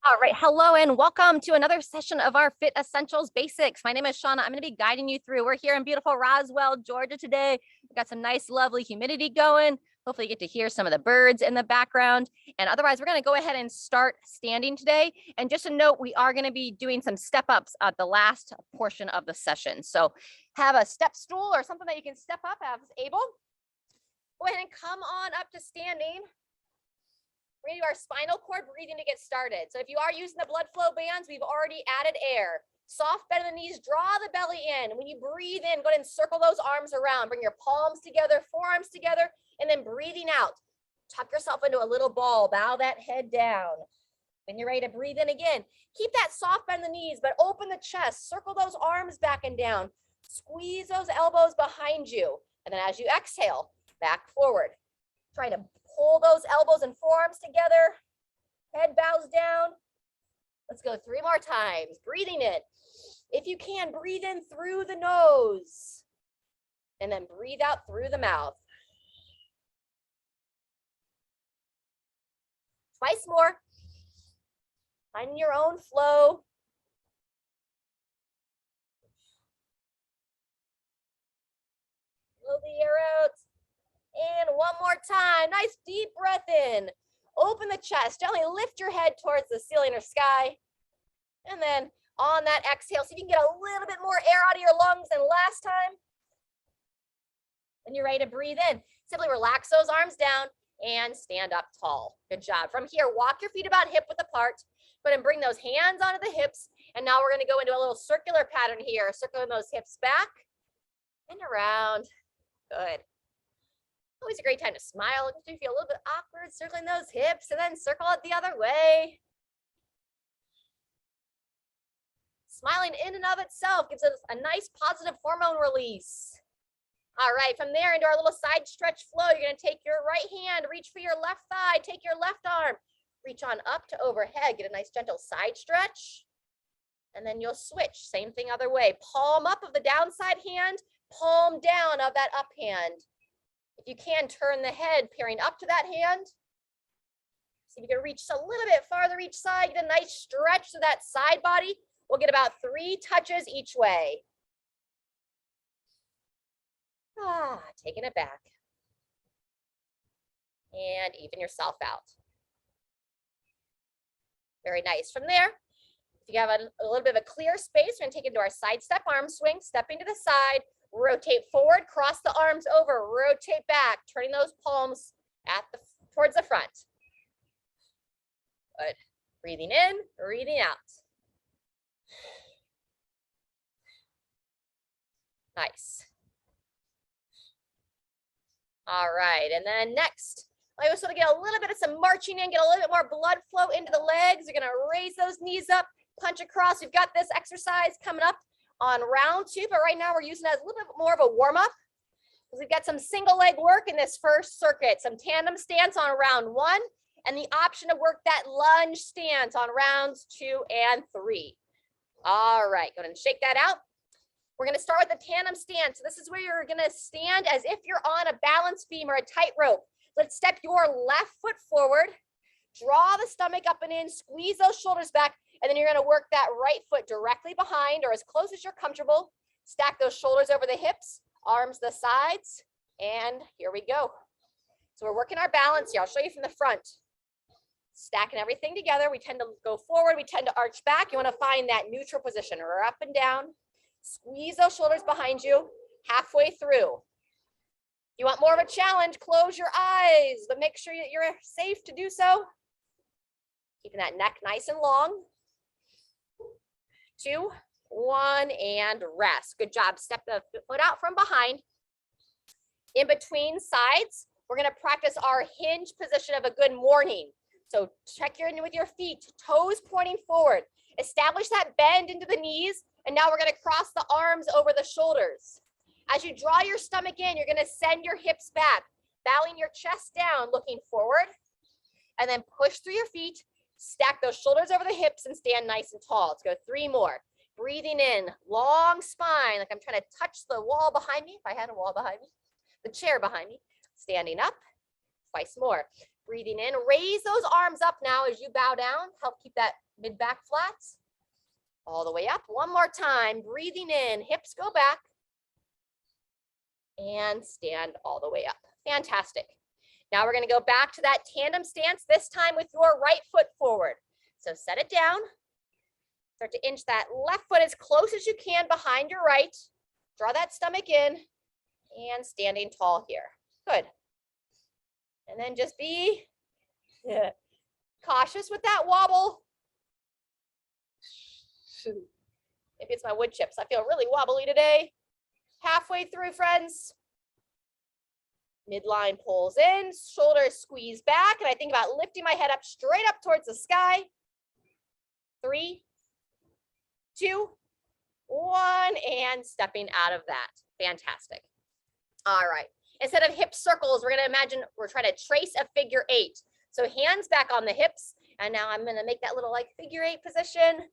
All right, hello and welcome to another session of our Fit Essentials Basics. My name is Shauna. I'm going to be guiding you through. We're here in beautiful Roswell, Georgia today. We've got some nice, lovely humidity going. Hopefully you get to hear some of the birds in the background. And otherwise, we're going to go ahead and start standing today. And just a note, we are going to be doing some step-ups at the last portion of the session. So have a step stool or something that you can step up as able. Go ahead and come on up to standing. We're going to do our spinal cord breathing to get started. So if you are using the blood flow bands, we've already added air. Soft bend in the knees, draw the belly in. When you breathe in, go ahead and circle those arms around. Bring your palms together, forearms together, and then breathing out. Tuck yourself into a little ball. Bow that head down. When you're ready to breathe in again, keep that soft bend in the knees, but open the chest. Circle those arms back and down. Squeeze those elbows behind you. And then as you exhale, back forward. Trying to pull those elbows and forearms together. Head bows down. Let's go 3 more times. Breathing in. If you can, breathe in through the nose. And then breathe out through the mouth. Twice more. Find your own flow. Blow the air out. And one more time. Nice deep breath in. Open the chest. Gently lift your head towards the ceiling or sky. And then on that exhale, see if you can get a little bit more air out of your lungs than last time. When you're ready to breathe in, simply relax those arms down and stand up tall. Good job. From here, walk your feet about hip width apart. Go ahead and bring those hands onto the hips. And now we're going to go into a little circular pattern here, circling those hips back and around. Good. Always a great time to smile. If you feel a little bit awkward, circling those hips and then circle it the other way. Smiling in and of itself gives us a nice positive hormone release. All right, from there into our little side stretch flow, you're going to take your right hand, reach for your left thigh, take your left arm, reach on up to overhead, get a nice gentle side stretch. And then you'll switch, same thing other way. Palm up of the downside hand, palm down of that up hand. If you can, turn the head, peering up to that hand. See if you can reach a little bit farther each side. Get a nice stretch to that side body. We'll get about 3 touches each way. Taking it back. And even yourself out. Very nice. From there, if you have a little bit of a clear space, we're going to take it into our side step arm swing, stepping to the side. Rotate forward, cross the arms over, rotate back, turning those palms towards the front. Good. Breathing in, breathing out. Nice. All right, and then next, I also want to get a little bit of some marching in, get a little bit more blood flow into the legs. You're going to raise those knees up, punch across. We've got this exercise coming up on round 2, but right now we're using it as a little bit more of a warm-up because we've got some single leg work in this first circuit, some tandem stance on round 1, and the option to work that lunge stance on rounds 2 and 3. All right, go ahead and shake that out. We're going to start with the tandem stance. So this is where you're going to stand as if you're on a balance beam or a tightrope. Let's step your left foot forward, draw the stomach up and in, squeeze those shoulders back, and then you're going to work that right foot directly behind or as close as you're comfortable. Stack those shoulders over the hips, arms to the sides, and here we go. So we're working our balance here. I'll show you from the front. Stacking everything together. We tend to go forward. We tend to arch back. You want to find that neutral position or up and down. Squeeze those shoulders behind you halfway through. You want more of a challenge, close your eyes, but make sure that you're safe to do so. Keeping that neck nice and long. 2, 1, and rest. Good job. Step the foot out from behind. In between sides, we're going to practice our hinge position of a good morning. So check in with your feet, toes pointing forward. Establish that bend into the knees, and now we're going to cross the arms over the shoulders. As you draw your stomach in, you're going to send your hips back, bowing your chest down, looking forward, and then push through your feet. Stack those shoulders over the hips and stand nice and tall. Let's go 3 more. Breathing in, long spine, like I'm trying to touch the wall behind me. If I had a wall behind me, the chair behind me. Standing up, twice more. Breathing in, raise those arms up now as you bow down. Help keep that mid-back flat. All the way up. One more time. Breathing in, hips go back. And stand all the way up. Fantastic. Now we're going to go back to that tandem stance, this time with your right foot forward. So set it down. Start to inch that left foot as close as you can behind your right. Draw that stomach in and standing tall here. Good. And then just be cautious with that wobble. Maybe it's my wood chips. I feel really wobbly today. Halfway through, friends. Midline pulls in, shoulders squeeze back, and I think about lifting my head up straight up towards the sky. 3, 2, 1, and stepping out of that. Fantastic. All right. Instead of hip circles, we're going to imagine we're trying to trace a figure 8. So hands back on the hips, and now I'm going to make that little like figure 8 position.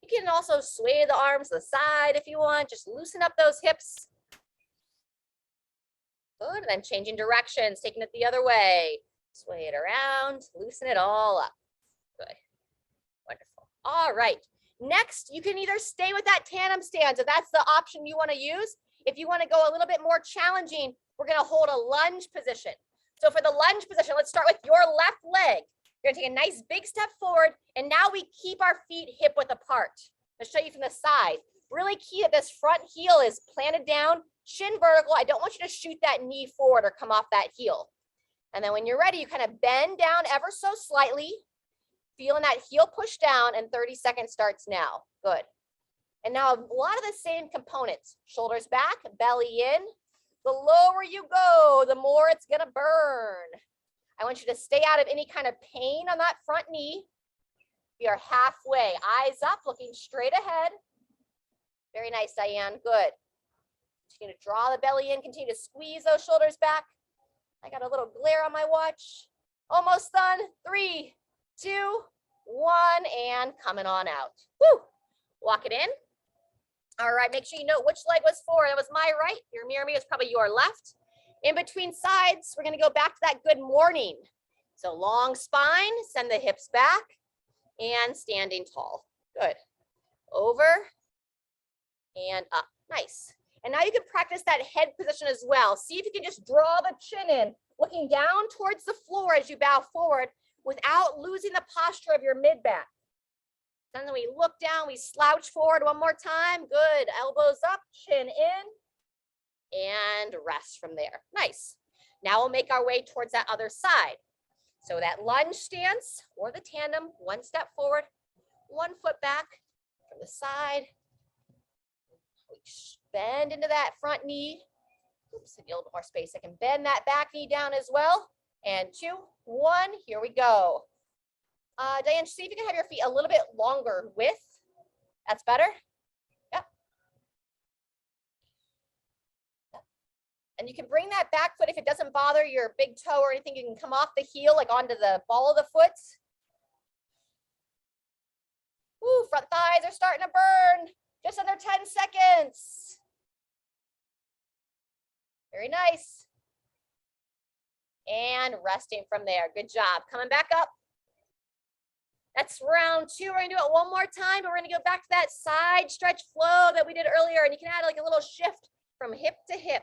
You can also sway the arms to the side if you want. Just loosen up those hips. Good. And then changing directions, taking it the other way. Sway it around, loosen it all up. Good. Wonderful. All right. Next, you can either stay with that tandem stance if that's the option you want to use. If you want to go a little bit more challenging, we're going to hold a lunge position. So for the lunge position, let's start with your left leg. You're going to take a nice big step forward, and now we keep our feet hip width apart. I'll show you from the side. Really key that this front heel is planted down, shin vertical. I don't want you to shoot that knee forward or come off that heel. And then when you're ready, you kind of bend down ever so slightly, feeling that heel push down, and 30 seconds starts now. Good. And now a lot of the same components. Shoulders back, belly in. The lower you go, the more it's going to burn. I want you to stay out of any kind of pain on that front knee. We are halfway. Eyes up, looking straight ahead. Very nice, Diane. Good. Continue to draw the belly in. Continue to squeeze those shoulders back. I got a little glare on my watch. Almost done. 3, 2, 1, and coming on out. Woo! Walk it in. All right, make sure you know which leg was for. That was my right. Your mirror me is probably your left. In between sides, we're going to go back to that good morning. So long spine, send the hips back, and standing tall. Good. Over and up. Nice. And now you can practice that head position as well. See if you can just draw the chin in, looking down towards the floor as you bow forward without losing the posture of your mid-back. Then we look down, we slouch forward one more time. Good. Elbows up, chin in, and rest from there. Nice. Now we'll make our way towards that other side. So that lunge stance or the tandem, one step forward, one foot back from the side. We bend into that front knee. Oops, I need a little bit more space. I can bend that back knee down as well. And 2, 1, here we go. Diane, see if you can have your feet a little bit longer width. That's better. Yep. And you can bring that back foot if it doesn't bother your big toe or anything. You can come off the heel, like onto the ball of the foot. Woo, front thighs are starting to burn. Just under 10 seconds. Very nice. And resting from there. Good job. Coming back up. That's round 2. We're going to do it one more time, but we're going to go back to that side stretch flow that we did earlier. And you can add like a little shift from hip to hip.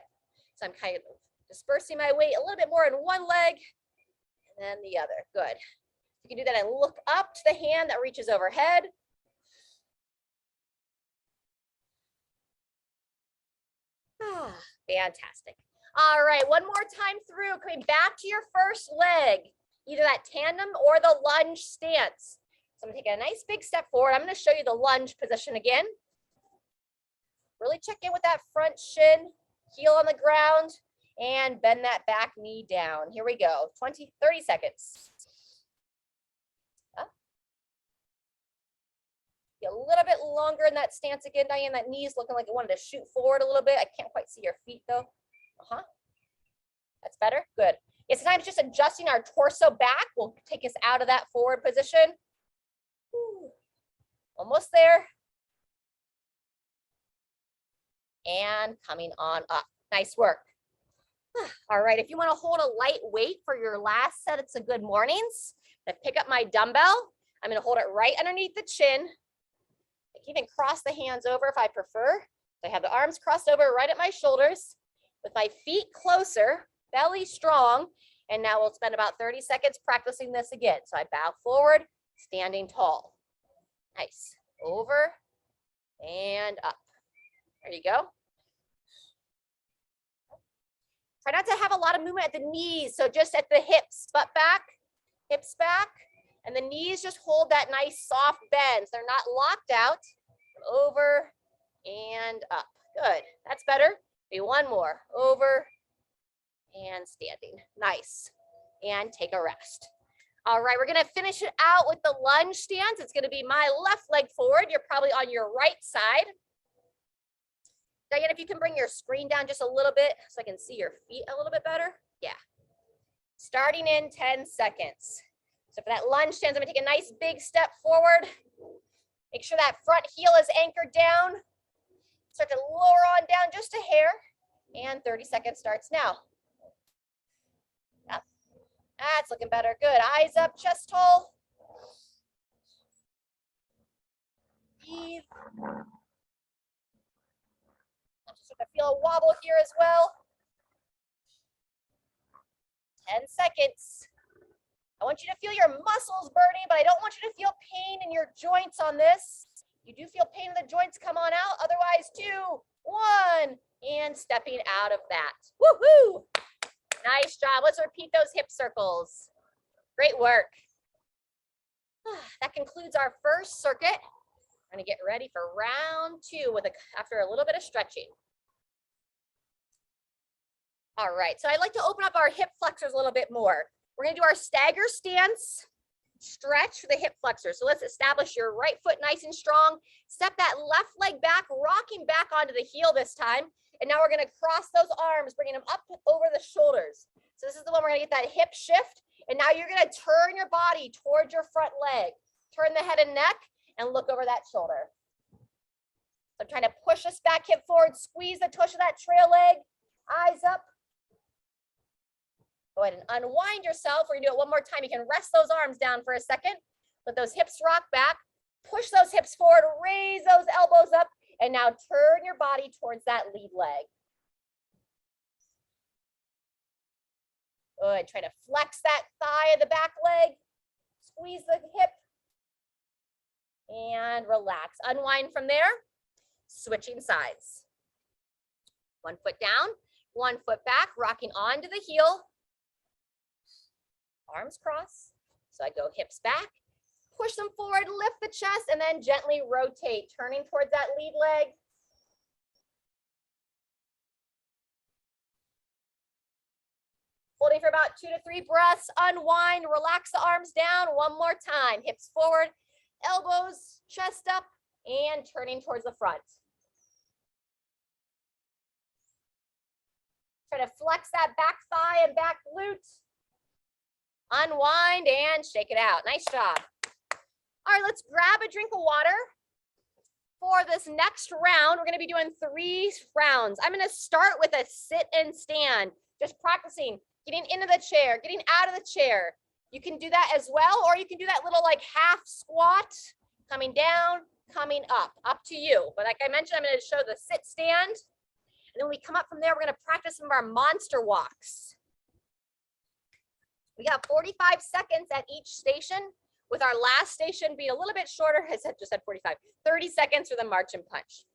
So I'm kind of dispersing my weight a little bit more in one leg and then the other. Good. You can do that and look up to the hand that reaches overhead. Fantastic. All right, one more time through, coming back to your first leg, either that tandem or the lunge stance. So I'm gonna take a nice big step forward. I'm gonna show you the lunge position again. Really check in with that front shin, heel on the ground, and bend that back knee down. Here we go, 30 seconds. A little bit longer in that stance again, Diane. That knee is looking like it wanted to shoot forward a little bit. I can't quite see your feet though. That's better. Good. Yeah, sometimes just adjusting our torso back will take us out of that forward position. Whew. Almost there. And coming on up. Nice work. All right, if you want to hold a light weight for your last set, it's a good mornings. I pick up my dumbbell. I'm going to hold it right underneath the chin. I can even cross the hands over if I prefer. I have the arms crossed over right at my shoulders with my feet closer, belly strong. And now we'll spend about 30 seconds practicing this again. So I bow forward, standing tall. Nice. Over and up. There you go. Try not to have a lot of movement at the knees. So just at the hips, butt back, hips back, and the knees just hold that nice soft bend. So they're not locked out. Over and up. Good. That's better. Maybe one more. Over and standing. Nice. And take a rest. All right, we're going to finish it out with the lunge stance. It's going to be my left leg forward. You're probably on your right side. Diane, if you can bring your screen down just a little bit so I can see your feet a little bit better. Yeah. Starting in 10 seconds. So for that lunge stance, I'm going to take a nice big step forward. Make sure that front heel is anchored down. Start to lower on down just a hair. And 30 seconds starts now. Yep. That's looking better. Good. Eyes up, chest tall. Breathe. I feel a wobble here as well. 10 seconds. I want you to feel your muscles burning, but I don't want you to feel pain in your joints on this. You do feel pain in the joints, come on out. Otherwise, 2, 1, and stepping out of that. Woohoo! Nice job. Let's repeat those hip circles. Great work. That concludes our first circuit. We're going to get ready for round 2 after a little bit of stretching. All right, so I'd like to open up our hip flexors a little bit more. We're going to do our stagger stance stretch for the hip flexors. So let's establish your right foot nice and strong. Step that left leg back, rocking back onto the heel this time. And now we're going to cross those arms, bringing them up over the shoulders. So this is the one we're going to get that hip shift. And now you're going to turn your body towards your front leg. Turn the head and neck and look over that shoulder. So I'm trying to push this back hip forward, squeeze the tush of that trail leg, eyes up. Go ahead and unwind yourself. We're gonna do it one more time. You can rest those arms down for a second. Let those hips rock back. Push those hips forward, raise those elbows up, and now turn your body towards that lead leg. Good, try to flex that thigh of the back leg. Squeeze the hip. And relax. Unwind from there. Switching sides. 1 foot down, 1 foot back, rocking onto the heel. Arms cross. So I go hips back, push them forward, lift the chest, and then gently rotate, turning towards that lead leg. Holding for about 2 to 3 breaths, unwind, relax the arms down. One more time, hips forward, elbows, chest up, and turning towards the front. Try to flex that back thigh and back glute. Unwind and shake it out. Nice job. All right, let's grab a drink of water. For this next round, we're going to be doing 3 rounds. I'm going to start with a sit and stand, just practicing getting into the chair, getting out of the chair. You can do that as well, or you can do that little like half squat, coming down, coming up to you. But like I mentioned, I'm going to show the sit stand. And then when we come up from there, we're going to practice some of our monster walks. We got 45 seconds at each station, with our last station being a little bit shorter. I just said 45, 30 seconds for the march and punch.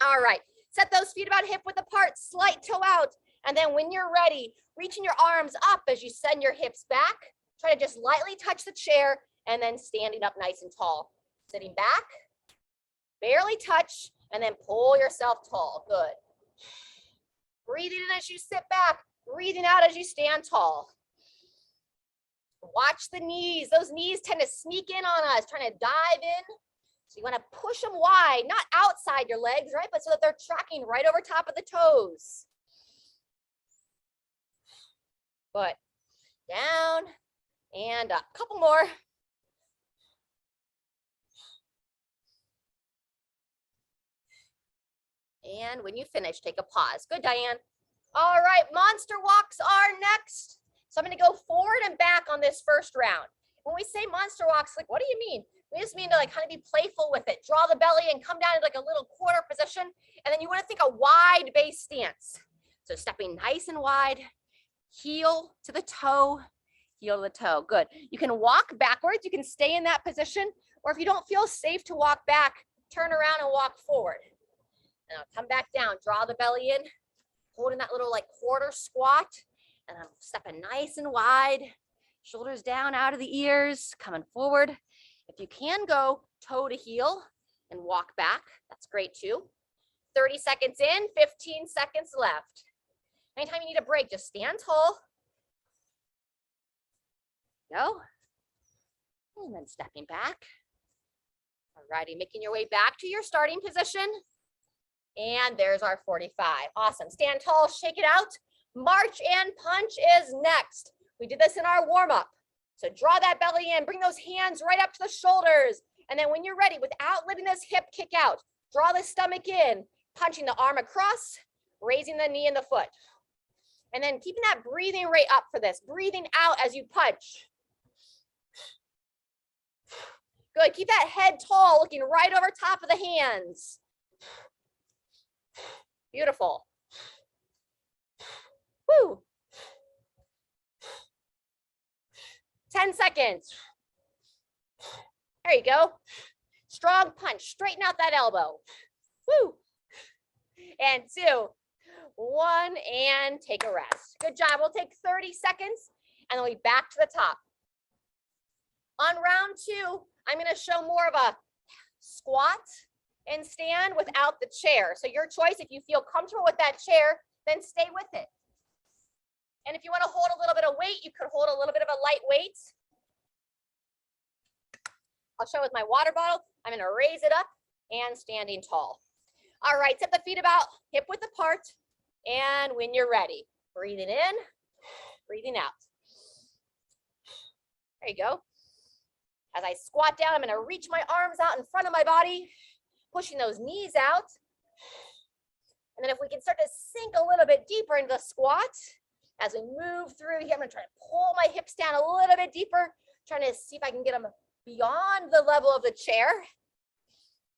All right, set those feet about hip width apart, slight toe out. And then when you're ready, reaching your arms up as you send your hips back. Try to just lightly touch the chair and then standing up nice and tall. Sitting back, barely touch, and then pull yourself tall. Good. Breathing in as you sit back, breathing out as you stand tall. Watch the knees. Those knees tend to sneak in on us, trying to dive in. So you want to push them wide, not outside your legs, right? But so that they're tracking right over top of the toes. Good. Down and up. Couple more. And when you finish, take a pause. Good, Diane. All right, monster walks are next. So I'm going to go forward and back on this first round. When we say monster walks, like, what do you mean? We just mean to like kind of be playful with it. Draw the belly and come down to like a little quarter position. And then you want to think a wide base stance. So stepping nice and wide, heel to the toe, heel to the toe. Good. You can walk backwards. You can stay in that position. Or if you don't feel safe to walk back, turn around and walk forward. And I'll come back down, draw the belly in, holding that little like quarter squat. And I'm stepping nice and wide, shoulders down out of the ears, coming forward. If you can go toe to heel and walk back, that's great too. 30 seconds in, 15 seconds left. Anytime you need a break, just stand tall. Go. And then stepping back. All righty, making your way back to your starting position. And there's our 45. Awesome. Stand tall, shake it out. March and punch is next. We did this in our warm-up. So draw that belly in, bring those hands right up to the shoulders. And then when you're ready, without letting this hip kick out, draw the stomach in, punching the arm across, raising the knee and the foot. And then keeping that breathing rate up for this, breathing out as you punch. Good, keep that head tall, looking right over top of the hands. Beautiful. Woo. 10 seconds. There you go. Strong punch, straighten out that elbow. Woo. And 2, 1, and take a rest. Good job. We'll take 30 seconds and then we'll be back to the top. On round 2, I'm going to show more of a squat and stand without the chair. So your choice, if you feel comfortable with that chair, then stay with it. And if you want to hold a little bit of weight, you could hold a little bit of a light weight. I'll show with my water bottle. I'm going to raise it up and standing tall. All right, step the feet about hip width apart. And when you're ready, breathing in, breathing out. There you go. As I squat down, I'm going to reach my arms out in front of my body, pushing those knees out. And then if we can start to sink a little bit deeper into the squat, as we move through here, I'm going to try to pull my hips down a little bit deeper, trying to see if I can get them beyond the level of the chair.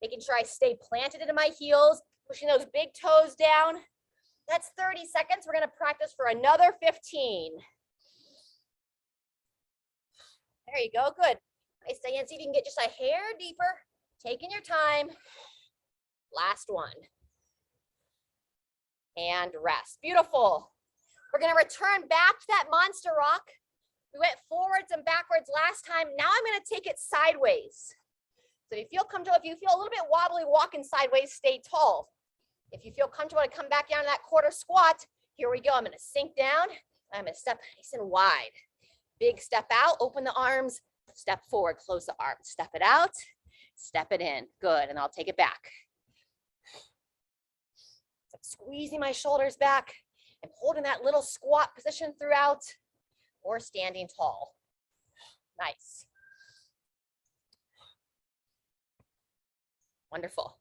Making sure I stay planted into my heels, pushing those big toes down. That's 30 seconds. We're going to practice for another 15. There you go. Good. Nice. Stay in. See if you can get just a hair deeper. Taking your time. Last one. And rest. Beautiful. We're going to return back to that monster rock. We went forwards and backwards last time. Now I'm going to take it sideways. So if you feel comfortable, if you feel a little bit wobbly walking sideways, stay tall. If you feel comfortable to come back down to that quarter squat, here we go. I'm going to sink down. I'm going to step nice and wide. Big step out, open the arms, step forward, close the arms, step it out, step it in. Good, and I'll take it back. So squeezing my shoulders back and holding that little squat position throughout or standing tall. Nice. Wonderful.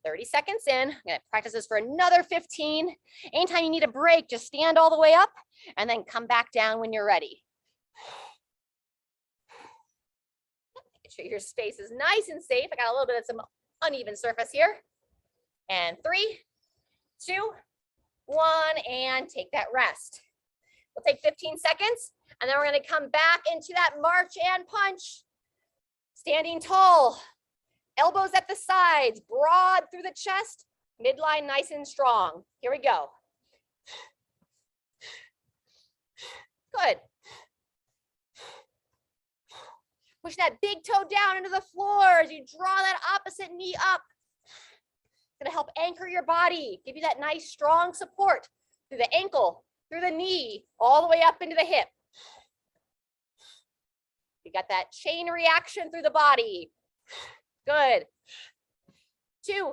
30 seconds in. I'm going to practice this for another 15. Anytime you need a break, just stand all the way up and then come back down when you're ready. Make sure your space is nice and safe. I got a little bit of some uneven surface here. And 3, 2, 1, and take that rest. We'll take 15 seconds, and then we're going to come back into that march and punch. Standing tall. Elbows at the sides, broad through the chest, midline nice and strong. Here we go. Good. Push that big toe down into the floor as you draw that opposite knee up. It's going to help anchor your body, give you that nice strong support through the ankle, through the knee, all the way up into the hip. You got that chain reaction through the body. Good. 2,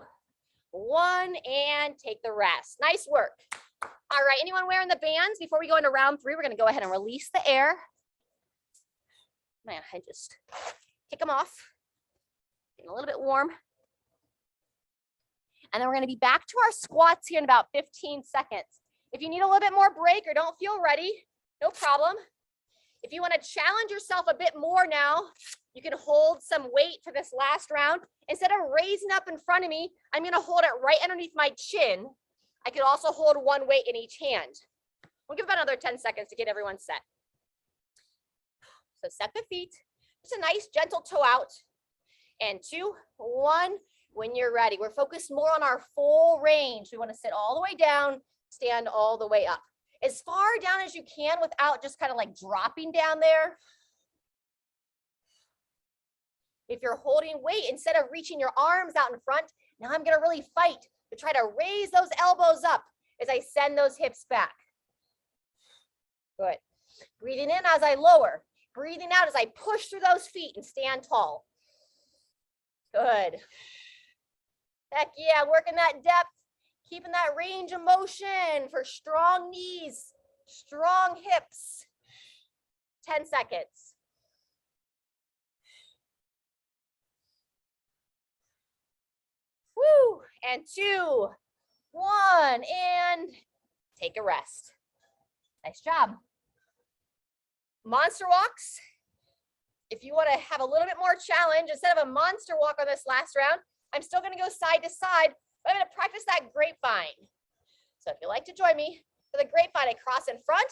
1, and take the rest. Nice work. All right, anyone wearing the bands? Before we go into round 3, we're going to go ahead and release the air. Man, I just kick them off. Getting a little bit warm. And then we're going to be back to our squats here in about 15 seconds. If you need a little bit more break or don't feel ready, no problem. If you want to challenge yourself a bit more now, you can hold some weight for this last round. Instead of raising up in front of me, I'm going to hold it right underneath my chin. I could also hold one weight in each hand. We'll give about another 10 seconds to get everyone set. So set the feet, just a nice gentle toe out. And 2, 1, when you're ready. We're focused more on our full range. We want to sit all the way down, stand all the way up. As far down as you can without just kind of like dropping down there. If you're holding weight, instead of reaching your arms out in front, now I'm going to really fight to try to raise those elbows up as I send those hips back. Good. Breathing in as I lower. Breathing out as I push through those feet and stand tall. Good. Heck yeah, working that depth, keeping that range of motion for strong knees, strong hips. 10 seconds. Woo, and 2, 1, and take a rest. Nice job. Monster walks. If you want to have a little bit more challenge, instead of a monster walk on this last round, I'm still going to go side to side, but I'm going to practice that grapevine. So if you'd like to join me for the grapevine, I cross in front,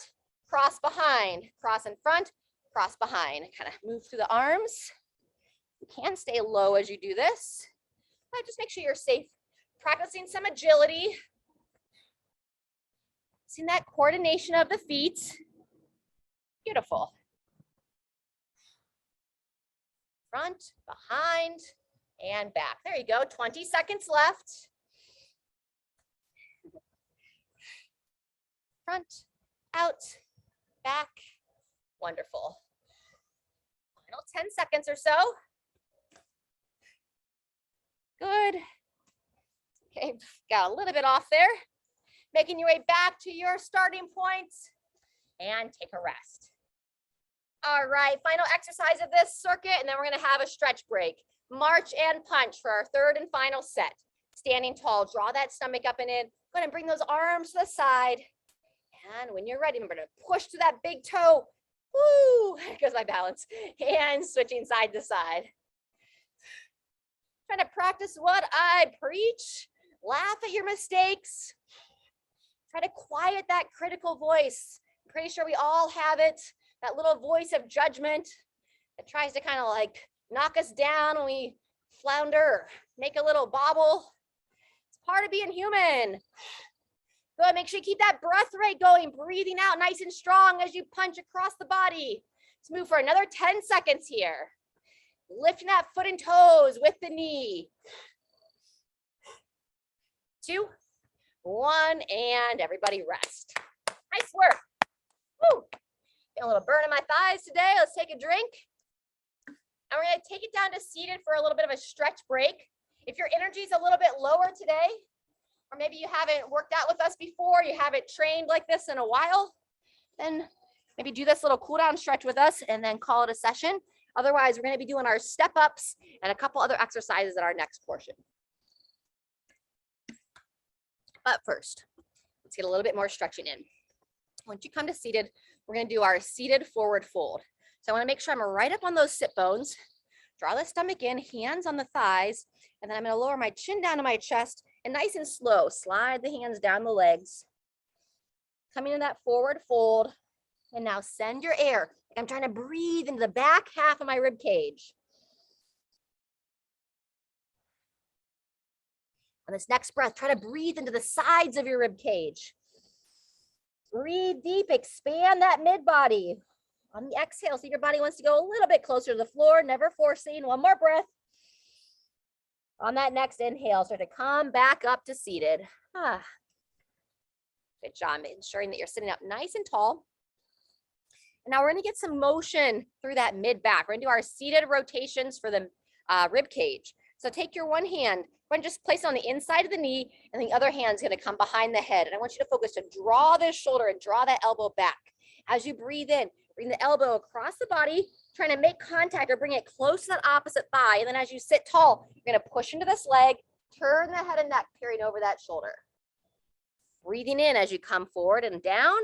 cross behind, cross in front, cross behind. Kind of move through the arms. You can stay low as you do this, but just make sure you're safe. Practicing some agility. Seeing that coordination of the feet. Beautiful. Front, behind, and back. There you go. 20 seconds left. Front, out, back. Wonderful. Final 10 seconds or so. Good. Okay, got a little bit off there. Making your way back to your starting point and take a rest. All right, final exercise of this circuit, and then we're going to have a stretch break. March and punch for our third and final set. Standing tall, draw that stomach up and in. Go ahead and bring those arms to the side. And when you're ready, remember to push to that big toe. Woo, there goes my balance. And switching side to side. Trying to practice what I preach. Laugh at your mistakes. Try to quiet that critical voice. I'm pretty sure we all have it. That little voice of judgment that tries to kind of like knock us down when we flounder, make a little bobble. It's part of being human. Go ahead, make sure you keep that breath rate going, breathing out nice and strong as you punch across the body. Let's move for another 10 seconds here. Lifting that foot and toes with the knee. 2, 1, and everybody rest. Nice work. Woo. Got a little burn in my thighs today. Let's take a drink. And we're going to take it down to seated for a little bit of a stretch break. If your energy is a little bit lower today, or maybe you haven't worked out with us before, you haven't trained like this in a while, then maybe do this little cool down stretch with us and then call it a session. Otherwise, we're going to be doing our step ups and a couple other exercises in our next portion. But first, let's get a little bit more stretching in. Once you come to seated, we're going to do our seated forward fold. So I want to make sure I'm right up on those sit bones. Draw the stomach in, hands on the thighs, and then I'm going to lower my chin down to my chest and nice and slow, slide the hands down the legs. Coming in that forward fold, and now send your air. I'm trying to breathe into the back half of my rib cage. On this next breath, try to breathe into the sides of your rib cage. Breathe deep, expand that mid body. On the exhale, see if your body wants to go a little bit closer to the floor, never forcing. One more breath. On that next inhale, start to come back up to seated. Good job, ensuring that you're sitting up nice and tall. And now we're going to get some motion through that mid back. We're going to do our seated rotations for the rib cage. So take your one hand, and just place it on the inside of the knee, and the other hand is going to come behind the head. And I want you to focus to draw this shoulder and draw that elbow back. As you breathe in, bring the elbow across the body, trying to make contact or bring it close to that opposite thigh. And then as you sit tall, you're going to push into this leg, turn the head and neck, peering over that shoulder. Breathing in as you come forward and down.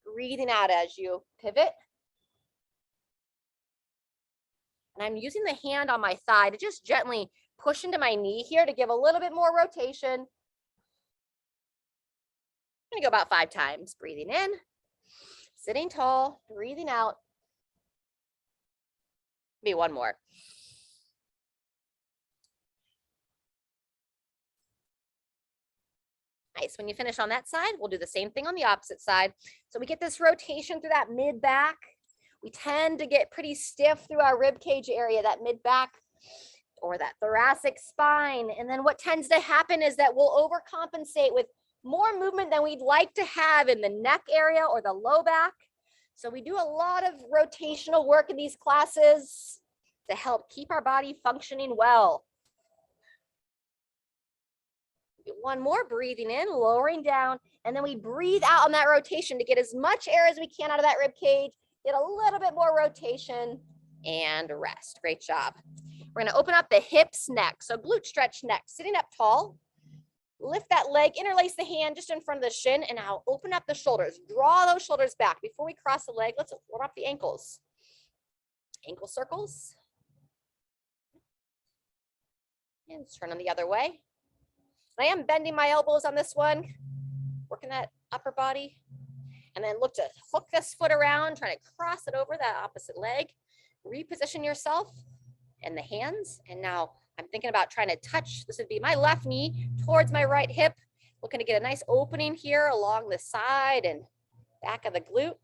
Breathing out as you pivot. And I'm using the hand on my thigh to just gently push into my knee here to give a little bit more rotation. I'm gonna go about 5 times. Breathing in, sitting tall, breathing out. Maybe one more. Nice. When you finish on that side, we'll do the same thing on the opposite side. So we get this rotation through that mid back. We tend to get pretty stiff through our rib cage area, that mid back or that thoracic spine. And then what tends to happen is that we'll overcompensate with more movement than we'd like to have in the neck area or the low back. So we do a lot of rotational work in these classes to help keep our body functioning well. One more, breathing in, lowering down, and then we breathe out on that rotation to get as much air as we can out of that rib cage, get a little bit more rotation, and rest. Great job. We're gonna open up the hips next. So glute stretch next, sitting up tall, lift that leg, interlace the hand just in front of the shin, and now open up the shoulders. Draw those shoulders back. Before we cross the leg, let's warm up the ankles. Ankle circles. And turn them the other way. I am bending my elbows on this one, working that upper body. And then look to hook this foot around, trying to cross it over that opposite leg. Reposition yourself and the hands. And now I'm thinking about trying to touch, this would be my left knee towards my right hip. Looking to get a nice opening here along the side and back of the glute.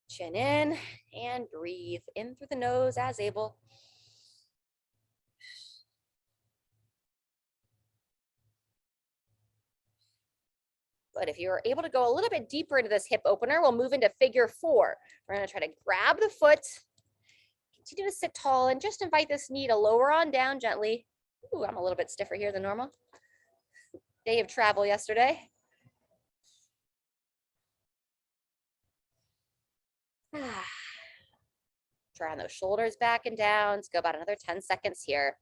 Chin in and breathe in through the nose as able. But if you're able to go a little bit deeper into this hip opener, we'll move into figure 4. We're going to try to grab the foot, continue to sit tall, and just invite this knee to lower on down gently. Ooh, I'm a little bit stiffer here than normal. Day of travel yesterday. Drawing those shoulders back and down. Let's go about another 10 seconds here.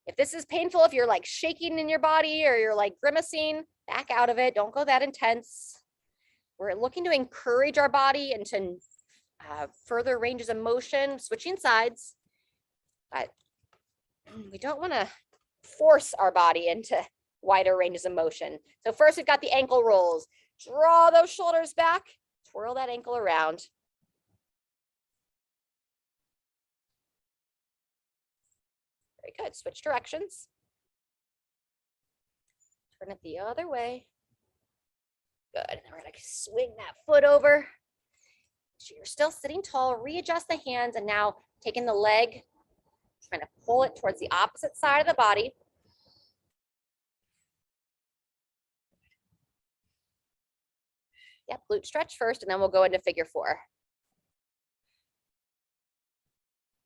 If this is painful, if you're like shaking in your body or you're like grimacing, back out of it. Don't go that intense. We're looking to encourage our body into further ranges of motion, switching sides, but we don't want to force our body into wider ranges of motion. So first we've got the ankle rolls. Draw those shoulders back, twirl that ankle around. Very good. Switch directions. Turn it the other way. Good. And we're going to swing that foot over. So you're still sitting tall. Readjust the hands, and now taking the leg, trying to pull it towards the opposite side of the body. Yep, glute stretch first, and then we'll go into figure 4.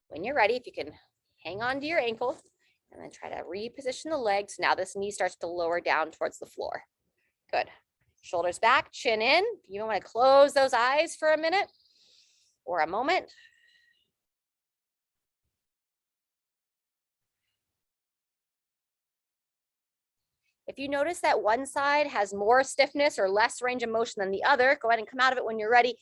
When you're ready, if you can hang on to your ankle and then try to reposition the legs. Now this knee starts to lower down towards the floor. Good. Shoulders back, chin in. You want to close those eyes for a minute or a moment. If you notice that one side has more stiffness or less range of motion than the other, go ahead and come out of it when you're ready.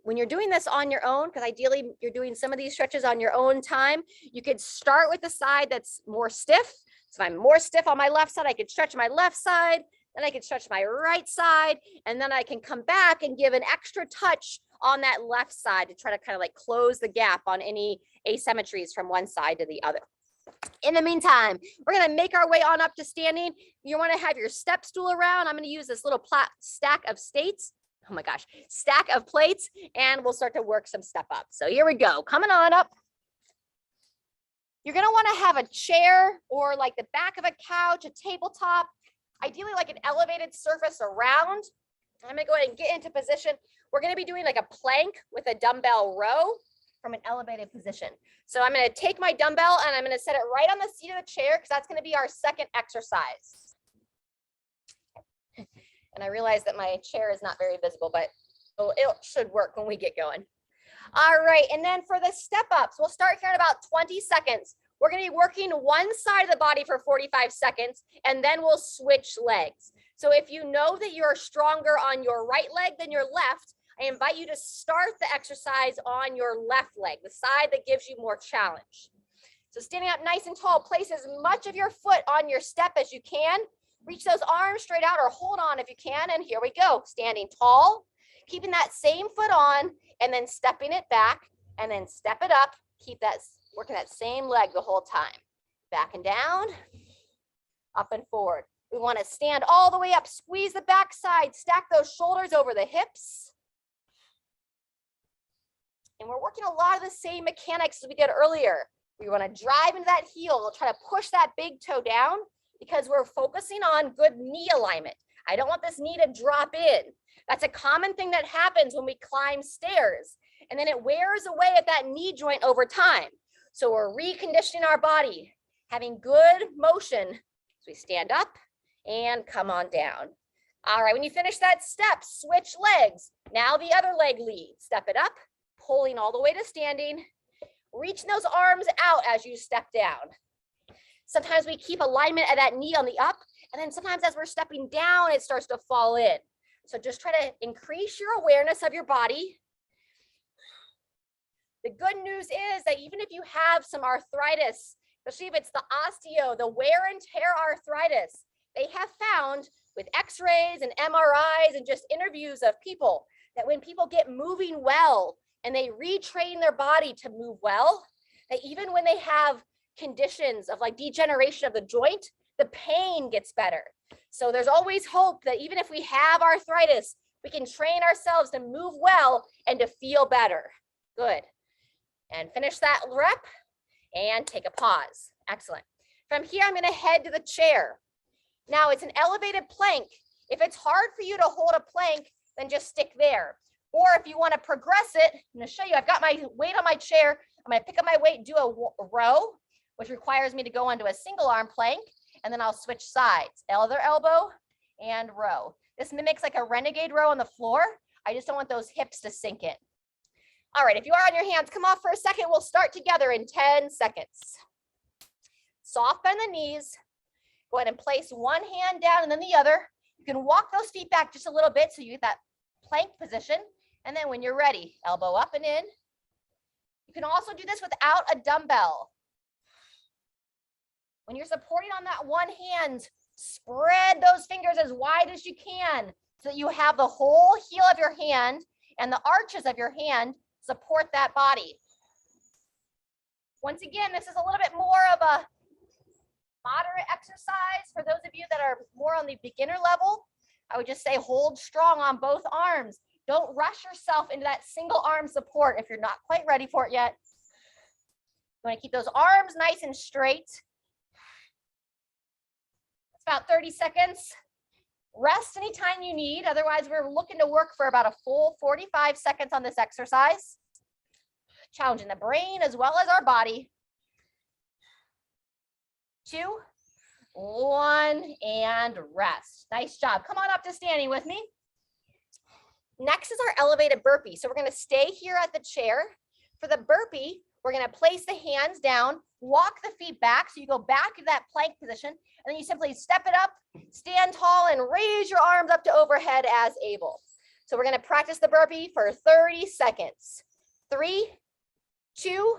When you're doing this on your own, because ideally you're doing some of these stretches on your own time, you could start with the side that's more stiff. So if I'm more stiff on my left side, I could stretch my left side, then I could stretch my right side, and then I can come back and give an extra touch on that left side to try to kind of like close the gap on any asymmetries from one side to the other. In the meantime, we're going to make our way on up to standing. You want to have your step stool around. I'm going to use this little stack of stack of plates, and we'll start to work some step up. So here we go. Coming on up. You're going to want to have a chair or like the back of a couch, a tabletop, ideally like an elevated surface around. I'm going to go ahead and get into position. We're going to be doing like a plank with a dumbbell row from an elevated position. So I'm going to take my dumbbell and I'm going to set it right on the seat of the chair because that's going to be our second exercise. And I realize that my chair is not very visible, but it should work when we get going. All right, and then for the step ups, we'll start here in about 20 seconds. We're going to be working one side of the body for 45 seconds, and then we'll switch legs. So if you know that you're stronger on your right leg than your left, I invite you to start the exercise on your left leg, the side that gives you more challenge. So standing up nice and tall, place as much of your foot on your step as you can. Reach those arms straight out or hold on if you can. And here we go, standing tall, keeping that same foot on and then stepping it back and then step it up. Keep that, working that same leg the whole time. Back and down, up and forward. We want to stand all the way up, squeeze the back side, stack those shoulders over the hips. And we're working a lot of the same mechanics as we did earlier. We want to drive into that heel, try to push that big toe down because we're focusing on good knee alignment. I don't want this knee to drop in. That's a common thing that happens when we climb stairs, and then it wears away at that knee joint over time. So we're reconditioning our body, having good motion as we stand up and come on down. All right, when you finish that step, switch legs. Now the other leg lead. Step it up, pulling all the way to standing. Reaching those arms out as you step down. Sometimes we keep alignment at that knee on the up, and then sometimes as we're stepping down, it starts to fall in. So just try to increase your awareness of your body. The good news is that even if you have some arthritis, especially if it's the osteo, the wear and tear arthritis, they have found with x-rays and MRIs and just interviews of people that when people get moving well and they retrain their body to move well, that even when they have conditions of like degeneration of the joint, the pain gets better. So there's always hope that even if we have arthritis, we can train ourselves to move well and to feel better. Good. And finish that rep and take a pause. Excellent. From here, I'm going to head to the chair. Now it's an elevated plank. If it's hard for you to hold a plank, then just stick there. Or if you want to progress it, I'm going to show you, I've got my weight on my chair. I'm going to pick up my weight, do a row, which requires me to go onto a single arm plank, and then I'll switch sides, other elbow and row. This mimics like a renegade row on the floor. I just don't want those hips to sink in. All right, if you are on your hands, come off for a second. We'll start together in 10 seconds. Soft bend the knees. Go ahead and place one hand down and then the other. You can walk those feet back just a little bit so you get that plank position. And then when you're ready, elbow up and in. You can also do this without a dumbbell. When you're supporting on that one hand, spread those fingers as wide as you can so that you have the whole heel of your hand and the arches of your hand support that body. Once again, this is a little bit more of a moderate exercise for those of you that are more on the beginner level. I would just say hold strong on both arms. Don't rush yourself into that single arm support if you're not quite ready for it yet. You want to keep those arms nice and straight. It's about 30 seconds. Rest anytime you need. Otherwise, we're looking to work for about a full 45 seconds on this exercise. Challenging the brain as well as our body. 2, 1, and rest. Nice job. Come on up to standing with me. Next is our elevated burpee. So we're going to stay here at the chair. For the burpee, we're going to place the hands down, walk the feet back. So you go back to that plank position, and then you simply step it up, stand tall, and raise your arms up to overhead as able. So we're going to practice the burpee for 30 seconds. 3, 2,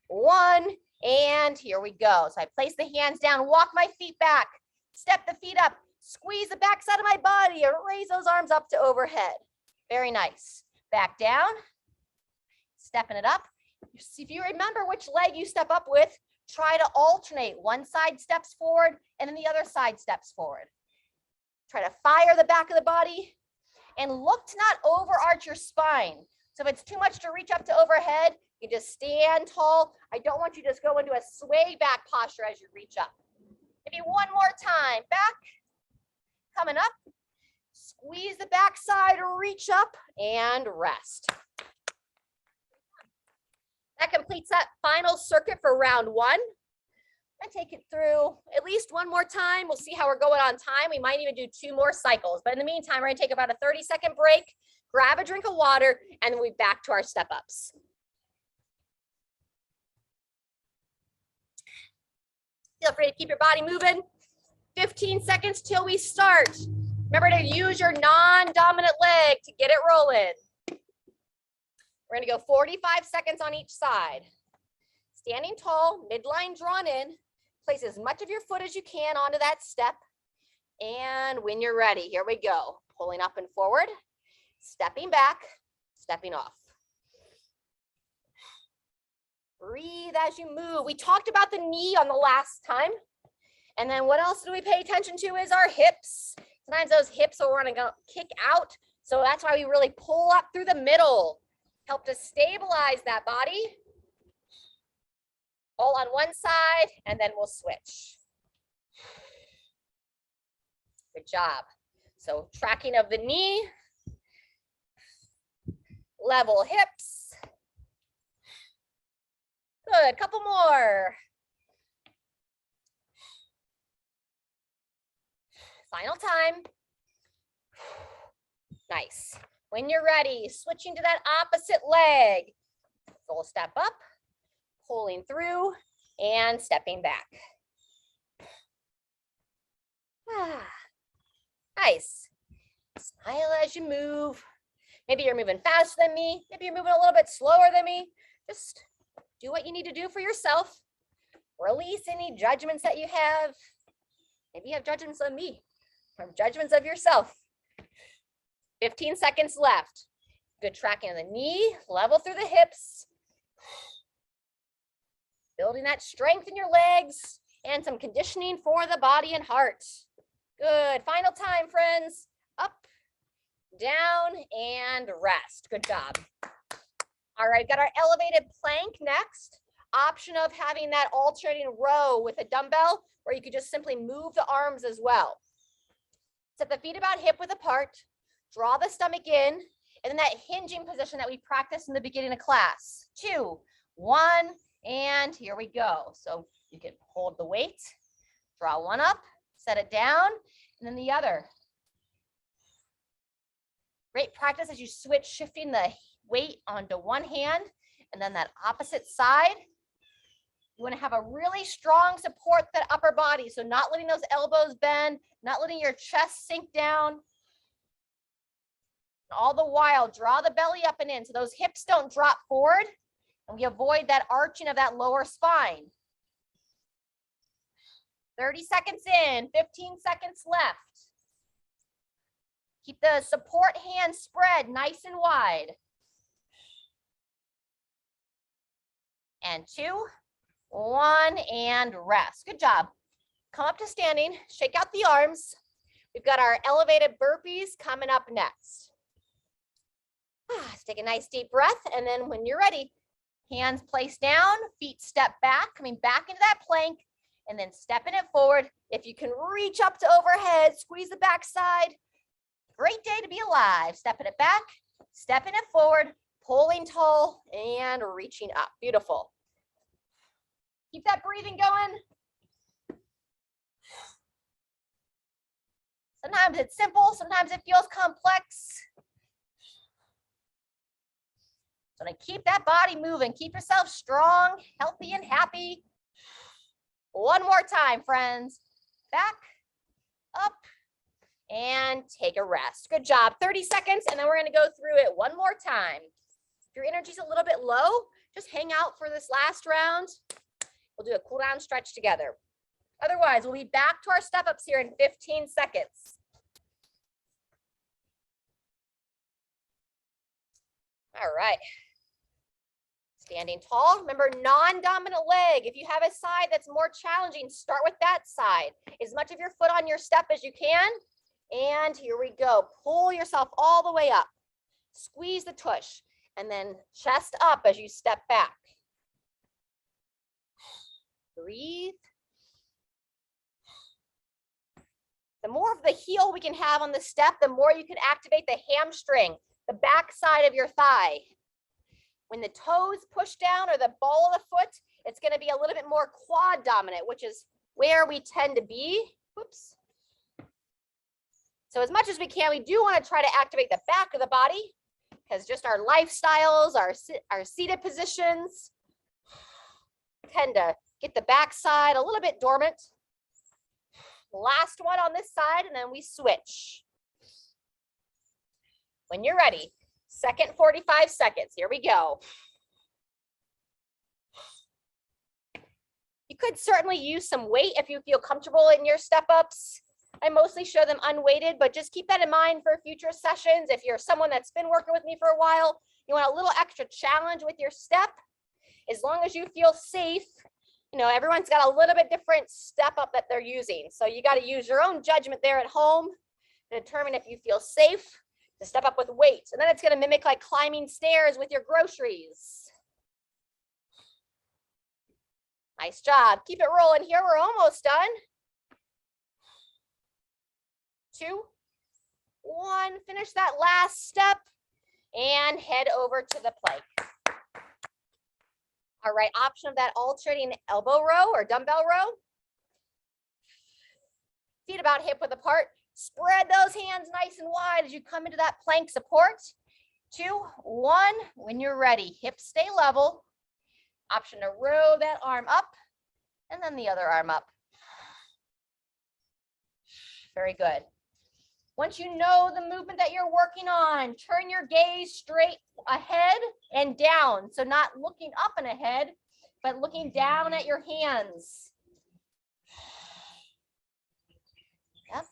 1, and here we go. So I place the hands down, walk my feet back, step the feet up, squeeze the back side of my body, and raise those arms up to overhead. Very nice. Back down, stepping it up. If you remember which leg you step up with, try to alternate. One side steps forward and then the other side steps forward. Try to fire the back of the body and look to not overarch your spine. So if it's too much to reach up to overhead, you just stand tall. I don't want you to just go into a sway back posture as you reach up. Maybe one more time. Back, coming up. Squeeze the back side, reach up, and rest. That completes that final circuit for round 1. I take it through at least one more time. We'll see how we're going on time. We might even do 2 more cycles. But in the meantime, we're going to take about a 30-second break, grab a drink of water, and then we'll be back to our step-ups. Feel free to keep your body moving. 15 seconds till we start. Remember to use your non-dominant leg to get it rolling. We're gonna go 45 seconds on each side. Standing tall, midline drawn in. Place as much of your foot as you can onto that step. And when you're ready, here we go. Pulling up and forward, stepping back, stepping off. Breathe as you move. We talked about the knee on the last time. And then what else do we pay attention to is our hips. Sometimes those hips are going to kick out. So that's why we really pull up through the middle. Help to stabilize that body. All on one side, and then we'll switch. Good job. So tracking of the knee, level hips. Good, couple more. Final time. Nice. When you're ready, switching to that opposite leg. Full step up, pulling through, and stepping back. Nice. Smile as you move. Maybe you're moving faster than me. Maybe you're moving a little bit slower than me. Just do what you need to do for yourself. Release any judgments that you have. Maybe you have judgments of me or judgments of yourself. 15 seconds left. Good tracking of the knee, level through the hips. Building that strength in your legs and some conditioning for the body and heart. Good. Final time, friends. Up, down, and rest. Good job. All right, got our elevated plank next. Option of having that alternating row with a dumbbell, or you could just simply move the arms as well. Set the feet about hip width apart. Draw the stomach in, and then that hinging position that we practiced in the beginning of class. 2, 1, and here we go. So you can hold the weight, draw one up, set it down, and then the other. Great practice as you switch, shifting the weight onto one hand, and then that opposite side. You want to have a really strong support that upper body, so not letting those elbows bend, not letting your chest sink down. All the while, draw the belly up and in so those hips don't drop forward, and we avoid that arching of that lower spine. 30 seconds in, 15 seconds left. Keep the support hand spread nice and wide. And 2, 1, and rest. Good job. Come up to standing, shake out the arms. We've got our elevated burpees coming up next. Let's take a nice deep breath, and then when you're ready, hands placed down, feet step back, coming back into that plank, and then stepping it forward. If you can reach up to overhead, squeeze the backside. Great day to be alive. Stepping it back, stepping it forward, pulling tall, and reaching up. Beautiful. Keep that breathing going. Sometimes it's simple, sometimes it feels complex. So to keep that body moving, keep yourself strong, healthy, and happy. One more time, friends. Back, up, and take a rest. Good job. 30 seconds, and then we're going to go through it one more time. If your energy's a little bit low, just hang out for this last round. We'll do a cool down stretch together. Otherwise, we'll be back to our step ups here in 15 seconds. All right. Standing tall. Remember, non-dominant leg. If you have a side that's more challenging, start with that side. As much of your foot on your step as you can. And here we go. Pull yourself all the way up. Squeeze the tush. And then chest up as you step back. Breathe. The more of the heel we can have on the step, the more you can activate the hamstring, the back side of your thigh. When the toes push down or the ball of the foot, it's going to be a little bit more quad dominant, which is where we tend to be. Whoops. So as much as we can, we do want to try to activate the back of the body because just our lifestyles, our seated positions tend to Get the back side a little bit dormant. Last one on this side, and then we switch. When you're ready, second 45 seconds. Here we go. You could certainly use some weight if you feel comfortable in your step-ups. I mostly show them unweighted, but just keep that in mind for future sessions. If you're someone that's been working with me for a while, you want a little extra challenge with your step. As long as you feel safe, you know, everyone's got a little bit different step up that they're using. So you got to use your own judgment there at home to determine if you feel safe to step up with weights. And then it's going to mimic like climbing stairs with your groceries. Nice job. Keep it rolling here. We're almost done. 2, 1. Finish that last step and head over to the plank. All right, option of that alternating elbow row or dumbbell row. Feet about hip width apart. Spread those hands nice and wide as you come into that plank support. 2, 1. When you're ready, hips stay level. Option to row that arm up and then the other arm up. Very good. Once you know the movement that you're working on, turn your gaze straight ahead and down. So not looking up and ahead, but looking down at your hands. Yep.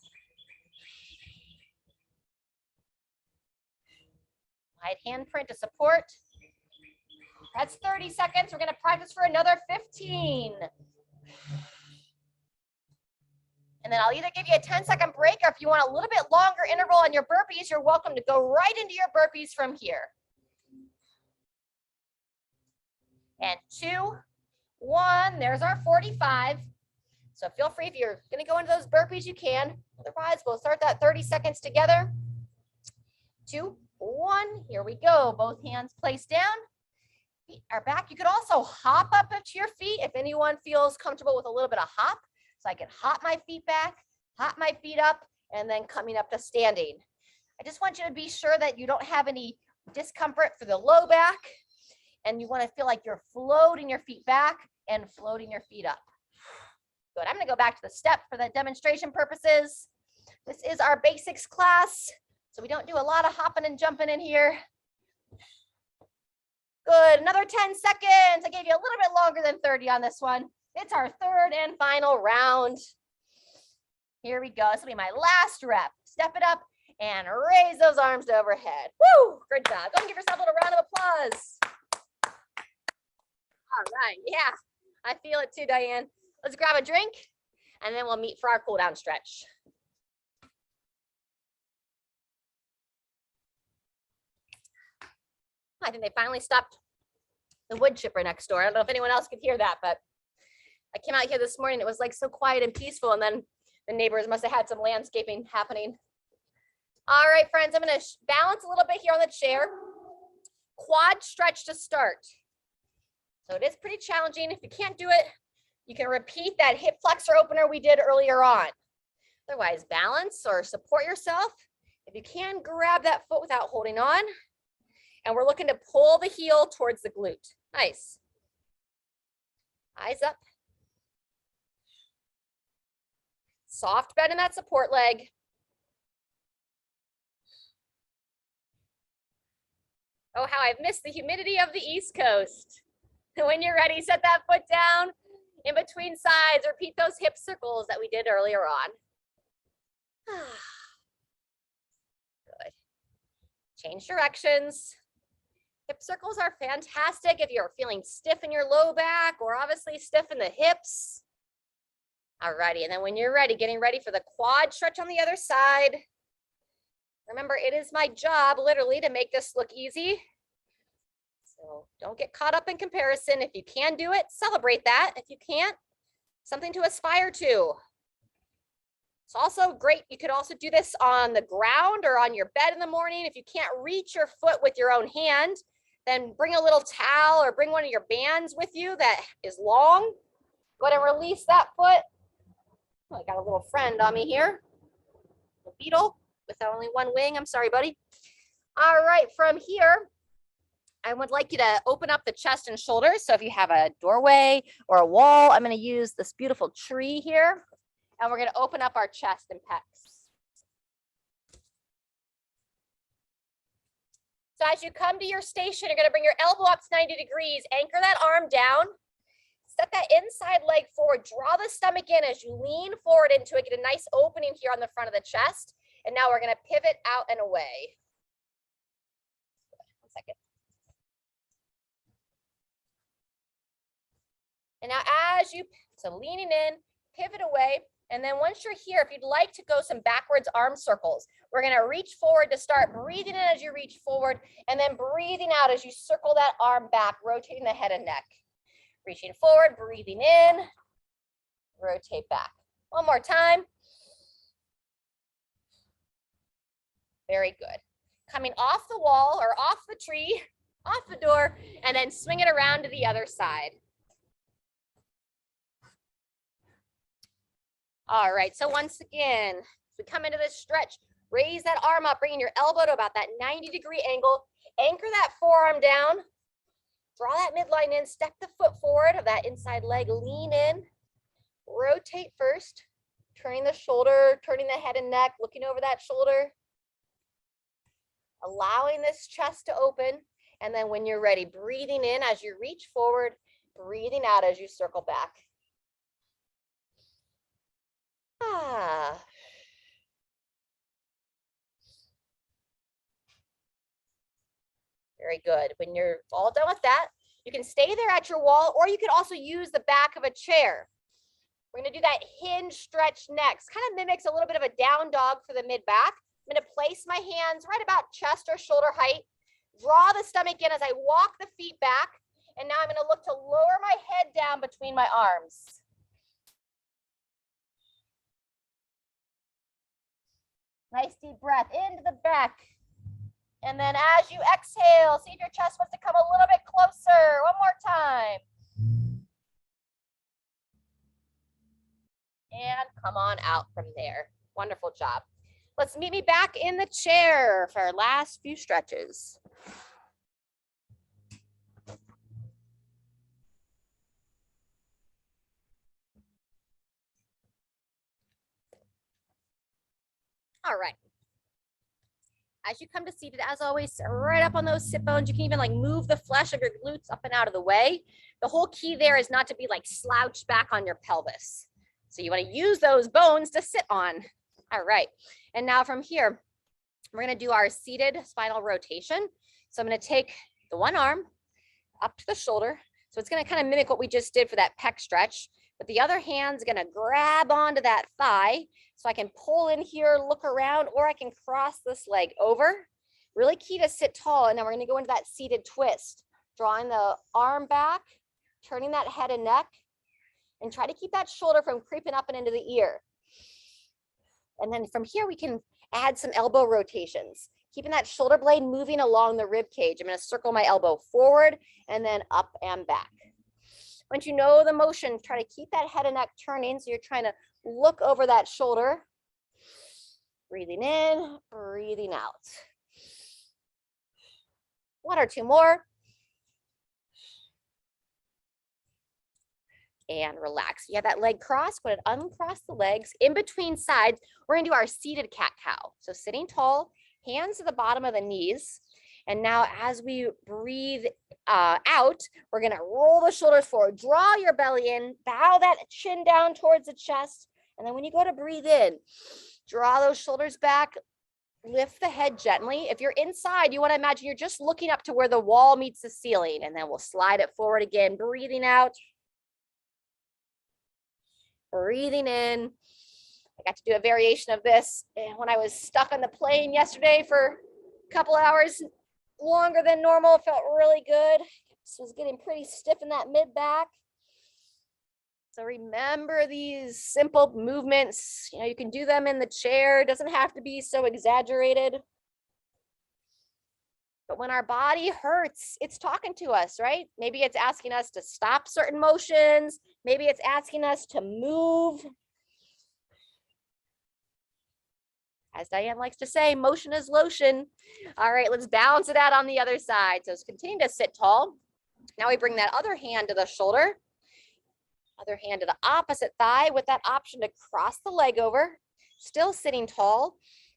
Wide handprint to support. That's 30 seconds. We're going to practice for another 15. And then I'll either give you a 10-second break, or if you want a little bit longer interval on your burpees, you're welcome to go right into your burpees from here. And 2, 1, there's our 45. So feel free, if you're going to go into those burpees, you can. Otherwise, we'll start that 30 seconds together. 2, 1, here we go. Both hands placed down. Feet are back. You could also hop up to your feet if anyone feels comfortable with a little bit of hop. So I can hop my feet back, hop my feet up, and then coming up to standing. I just want you to be sure that you don't have any discomfort for the low back, and you want to feel like you're floating your feet back and floating your feet up. Good. I'm going to go back to the step for the demonstration purposes. This is our basics class, so we don't do a lot of hopping and jumping in here. Good. Another 10 seconds. I gave you a little bit longer than 30 on this one. It's our third and final round. Here we go. This will be my last rep. Step it up and raise those arms to overhead. Woo! Good job. Go and give yourself a little round of applause. All right. Yeah, I feel it too, Diane. Let's grab a drink and then we'll meet for our cool down stretch. I think they finally stopped the wood chipper next door. I don't know if anyone else could hear that, but I came out here this morning. It was like so quiet and peaceful. And then the neighbors must have had some landscaping happening. All right, friends, I'm going to balance a little bit here on the chair. Quad stretch to start. So it is pretty challenging. If you can't do it, you can repeat that hip flexor opener we did earlier on. Otherwise, balance or support yourself. If you can, grab that foot without holding on. And we're looking to pull the heel towards the glute. Nice. Eyes up. Soft bend in that support leg. Oh, how I've missed the humidity of the East Coast. When you're ready, set that foot down in between sides. Repeat those hip circles that we did earlier on. Good. Change directions. Hip circles are fantastic if you're feeling stiff in your low back or obviously stiff in the hips. All righty, and then when you're ready, getting ready for the quad stretch on the other side. Remember, it is my job literally to make this look easy. So don't get caught up in comparison. If you can do it, celebrate that. If you can't, something to aspire to. It's also great. You could also do this on the ground or on your bed in the morning. If you can't reach your foot with your own hand, then bring a little towel or bring one of your bands with you that is long. Go ahead and release that foot. Oh, I got a little friend on me here. A beetle with only one wing. I'm sorry, buddy. All right, from here, I would like you to open up the chest and shoulders. So if you have a doorway or a wall, I'm going to use this beautiful tree here, and we're going to open up our chest and pecs. So as you come to your station, you're going to bring your elbow up to 90 degrees, anchor that arm down, set that inside leg forward, draw the stomach in as you lean forward into it, get a nice opening here on the front of the chest. And now we're going to pivot out and away. 1 second. And now so leaning in, pivot away. And then once you're here, if you'd like to go some backwards arm circles, we're going to reach forward to start, breathing in as you reach forward, and then breathing out as you circle that arm back, rotating the head and neck. Reaching forward, breathing in, rotate back. One more time. Very good. Coming off the wall or off the tree, off the door, and then swing it around to the other side. All right, so once again, as we come into this stretch, raise that arm up, bringing your elbow to about that 90-degree angle. Anchor that forearm down. Draw that midline in, step the foot forward of that inside leg, lean in, rotate first, turning the shoulder, turning the head and neck, looking over that shoulder. Allowing this chest to open, and then when you're ready, breathing in as you reach forward, breathing out as you circle back. Very good. When you're all done with that, you can stay there at your wall, or you can also use the back of a chair. We're going to do that hinge stretch next. Kind of mimics a little bit of a down dog for the mid-back. I'm going to place my hands right about chest or shoulder height. Draw the stomach in as I walk the feet back. And now I'm going to look to lower my head down between my arms. Nice deep breath into the back. And then as you exhale, see if your chest wants to come a little bit closer. One more time. And come on out from there. Wonderful job. Let's meet me back in the chair for our last few stretches. All right. As you come to seated, as always, right up on those sit bones. You can even like move the flesh of your glutes up and out of the way. The whole key there is not to be like slouched back on your pelvis. So you want to use those bones to sit on. All right. And now from here, we're going to do our seated spinal rotation. So I'm going to take the one arm up to the shoulder. So it's going to kind of mimic what we just did for that pec stretch. But the other hand's going to grab onto that thigh. So I can pull in here, look around, or I can cross this leg over. Really key to sit tall. And now we're going to go into that seated twist. Drawing the arm back, turning that head and neck, and try to keep that shoulder from creeping up and into the ear. And then from here, we can add some elbow rotations, keeping that shoulder blade moving along the rib cage. I'm going to circle my elbow forward and then up and back. Once you know the motion, try to keep that head and neck turning. So you're trying to look over that shoulder. Breathing in, breathing out. One or two more. And relax. You have that leg crossed, go ahead and uncross the legs. In between sides, we're gonna do our seated cat-cow. So sitting tall, hands to the bottom of the knees. And now as we breathe out, we're gonna roll the shoulders forward, draw your belly in, bow that chin down towards the chest. And then when you go to breathe in, draw those shoulders back, lift the head gently. If you're inside, you wanna imagine you're just looking up to where the wall meets the ceiling, and then we'll slide it forward again, breathing out. Breathing in. I got to do a variation of this when I was stuck on the plane yesterday for a couple hours longer than normal. It felt really good. This was getting pretty stiff in that mid back. So remember these simple movements. You know, you can do them in the chair. It doesn't have to be so exaggerated. But when our body hurts, it's talking to us, right? Maybe it's asking us to stop certain motions. Maybe it's asking us to move. As Diane likes to say, motion is lotion. All right, let's balance it out on the other side. So continue to sit tall. Now we bring that other hand to the shoulder, other hand to the opposite thigh with that option to cross the leg over, still sitting tall.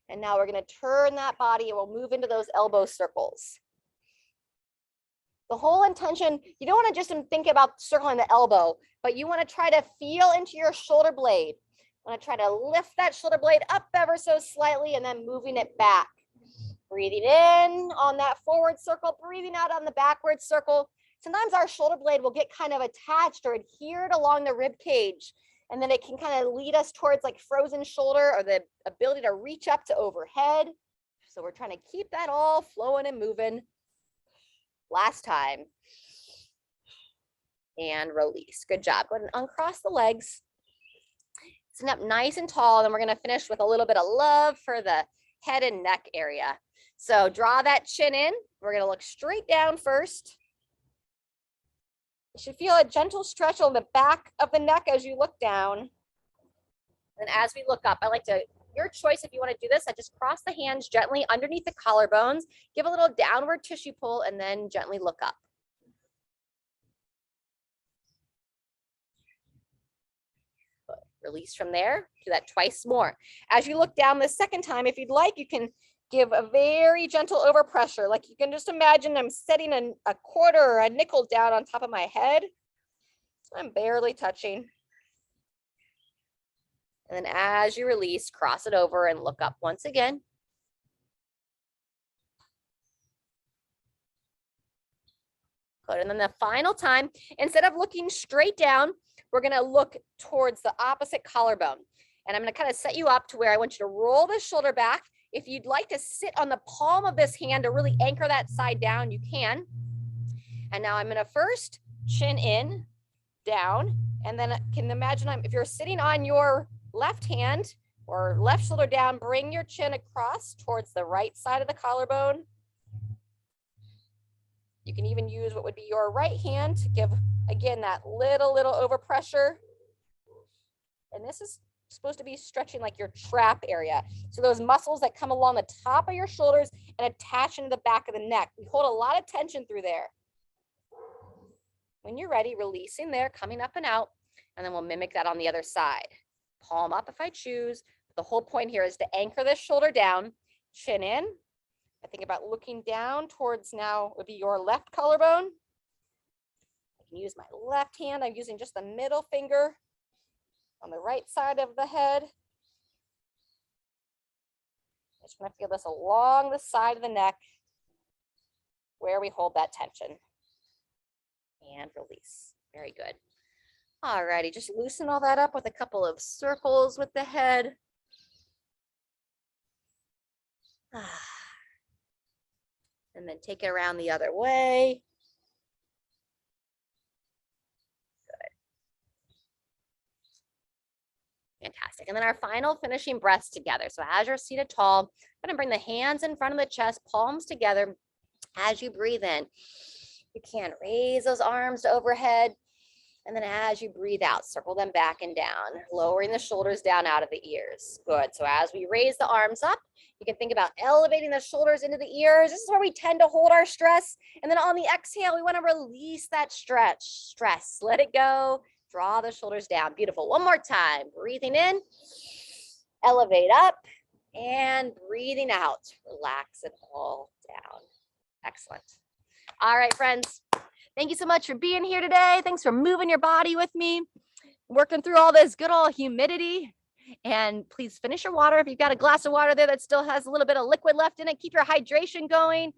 And now we're going to turn that body and we'll move into those elbow circles. The whole intention, you don't want to just think about circling the elbow, but you want to try to feel into your shoulder blade. You want to try to lift that shoulder blade up ever so slightly and then moving it back. Breathing in on that forward circle, breathing out on the backward circle. Sometimes our shoulder blade will get kind of attached or adhered along the rib cage, and then it can kind of lead us towards like frozen shoulder or the ability to reach up to overhead. So we're trying to keep that all flowing and moving. Last time. And release. Good job. Go ahead and uncross the legs. Sit up nice and tall. Then we're going to finish with a little bit of love for the head and neck area. So draw that chin in. We're going to look straight down first. You should feel a gentle stretch on the back of the neck as you look down. And as we look up, I like to, your choice if you want to do this, I just cross the hands gently underneath the collarbones, give a little downward tissue pull, and then gently look up. Release from there, do that twice more. As you look down the second time, if you'd like, you can give a very gentle overpressure. Like you can just imagine I'm setting a quarter or a nickel down on top of my head. So I'm barely touching. And then as you release, cross it over and look up once again. Good. And then the final time, instead of looking straight down, we're going to look towards the opposite collarbone. And I'm going to kind of set you up to where I want you to roll the shoulder back. If you'd like to sit on the palm of this hand to really anchor that side down, you can. And now I'm going to first chin in, down, and then can imagine if you're sitting on your left hand or left shoulder down, bring your chin across towards the right side of the collarbone. You can even use what would be your right hand to give, again, that little overpressure. And this is supposed to be stretching like your trap area. So those muscles that come along the top of your shoulders and attach into the back of the neck. We hold a lot of tension through there. When you're ready, releasing there, coming up and out, and then we'll mimic that on the other side. Palm up if I choose. The whole point here is to anchor this shoulder down, chin in. I think about looking down towards now would be your left collarbone. I can use my left hand. I'm using just the middle finger on the right side of the head. I just want to feel this along the side of the neck where we hold that tension. And release. Very good. All righty, just loosen all that up with a couple of circles with the head. And then take it around the other way. Good. Fantastic. And then our final finishing breaths together. So as you're seated tall, I'm going to bring the hands in front of the chest, palms together as you breathe in. You can raise those arms to overhead. And then as you breathe out, circle them back and down, lowering the shoulders down out of the ears. Good. So as we raise the arms up, you can think about elevating the shoulders into the ears. This is where we tend to hold our stress. And then on the exhale, we want to release that stress. Let it go. Draw the shoulders down. Beautiful. One more time. Breathing in, elevate up, and breathing out. Relax it all down. Excellent. All right, friends. Thank you so much for being here today. Thanks for moving your body with me, working through all this good old humidity. And please finish your water. If you've got a glass of water there that still has a little bit of liquid left in it, keep your hydration going.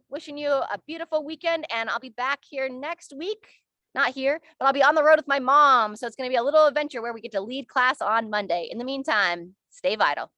Wishing you a beautiful weekend. And I'll be back here next week. Not here, but I'll be on the road with my mom. So it's going to be a little adventure where we get to lead class on Monday. In the meantime, stay vital.